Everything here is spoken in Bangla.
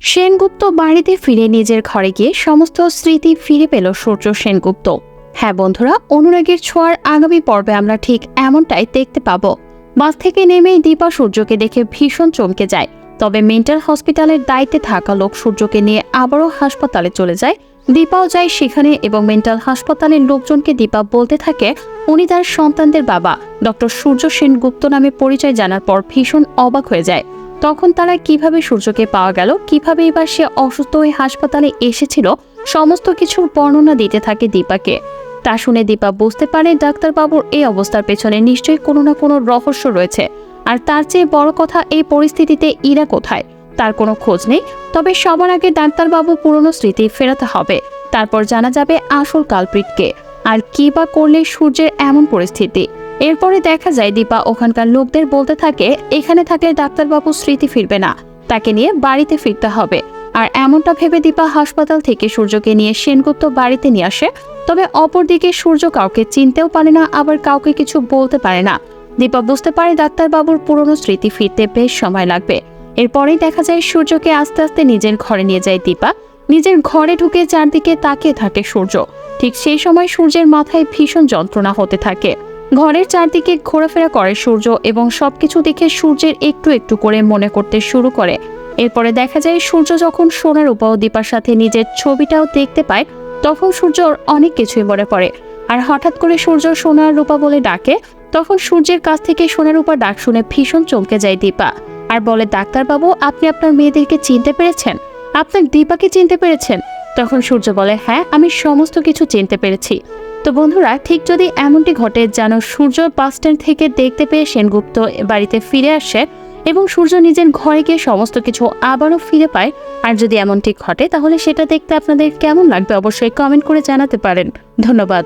সেনগুপ্ত বাড়িতে ফিরে নিজের ঘরে গিয়ে সমস্ত স্মৃতি ফিরে পেল সূর্য সেনগুপ্ত। হ্যাঁ বন্ধুরা, অনুরাগের ছোঁয়ার আগামী পর্বে আমরা ঠিক এমনটাই দেখতে পাবো। বাস থেকে নেমেই দীপা সূর্যকে দেখে ভীষণ চমকে যায়। তবে মেন্টাল হসপিটালের দায়িত্বে থাকা লোক সূর্যকে নিয়ে আবারও হাসপাতালে চলে যায়। দীপাও যায় সেখানে এবং মেন্টাল হাসপাতালের লোকজনকে দীপা বলতে থাকে উনি তার সন্তানদের বাবা ডক্টর সূর্য সেনগুপ্ত নামে পরিচয় জানার পর ভীষণ অবাক হয়ে যায়। তখন তারা কিভাবে সূর্যকে পাওয়া গেল, কিভাবে এবার সে অসুস্থ হয়ে হাসপাতালে এসেছিল, সমস্ত কিছুর বর্ণনা দিতে থাকে দীপাকে। তা শুনে দীপা বুঝতে পারে ডাক্তারবাবুর এই অবস্থার পেছনে নিশ্চয়ই কোনো না কোনো রহস্য রয়েছে। আর তার চেয়ে বড় কথা, এই পরিস্থিতিতে ইরা কোথায় তার কোনো খোঁজ নেই। তবে সবার আগে ডাক্তারবাবু পুরনো স্মৃতি ফেরাতে হবে, তারপর জানা যাবে আসল কালপ্রিটকে আর কি বা করলে সূর্যের এমন পরিস্থিতি। এরপরে দেখা যায় দীপা ওখানকার লোকদের বলতে থাকে এখানে থাকলে ডাক্তারবাবু স্মৃতি ফিরবে না, তাকে নিয়ে বাড়িতে ফিরতে হবে। আর এমনটা ভেবে দীপা হাসপাতাল থেকে সূর্যকে নিয়ে সেনগুপ্ত বাড়িতে নিয়ে আসে। তবে অপরদিকে সূর্য কাউকে চিনতেও পারে না, আবার কাউকে কিছু বলতে পারে না। দীপা বুঝতে পারে ডাক্তারবাবুর পুরনো স্মৃতি ফিরতে বেশ সময় লাগবে। এরপরেই দেখা যায় সূর্যকে আস্তে আস্তে নিজের ঘরে নিয়ে যায় দীপা। নিজের ঘরে ঢুকে চারদিকে তাকিয়ে থাকে সূর্য। ঠিক সেই সময় সূর্যের মাথায় ভীষণ যন্ত্রণা হতে থাকে। ঘরের চারদিকে ঘোরাফেরা করে সূর্য এবং সবকিছু দেখে সূর্যের একটু একটু করে মনে করতে শুরু করে। এরপরে দেখা যায় সূর্য যখন সোনার উপা ও দীপার সাথে নিজের ছবিটাও দেখতে পায়, তখন সূর্যর অনেক কিছুই মনে পড়ে। আর হঠাৎ করে সূর্য সোনার রূপা বলে ডাকে। তখন সূর্যের কাছ থেকে সোনার রূপা ডাক শুনে ভীষণ চমকে যায় দীপা আর বলে, ডাক্তারবাবু আপনি আপনার মেয়েদেরকে চিনতে পেরেছেন, আপনার দীপাকে চিনতে পেরেছেন? তখন সূর্য বলে, হ্যাঁ আমি সমস্ত কিছু চিনতে পেরেছি। তো বন্ধুরা, ঠিক যদি এমনটি ঘটে যেন সূর্য বাস স্ট্যান্ড থেকে দেখতে পেয়ে সেনগুপ্ত বাড়িতে ফিরে আসে এবং সূর্য নিজের ঘরে গিয়ে সমস্ত কিছু আবারও ফিরে পায়, আর যদি এমনটি ঘটে তাহলে সেটা দেখতে আপনাদের কেমন লাগবে অবশ্যই কমেন্ট করে জানাতে পারেন। ধন্যবাদ।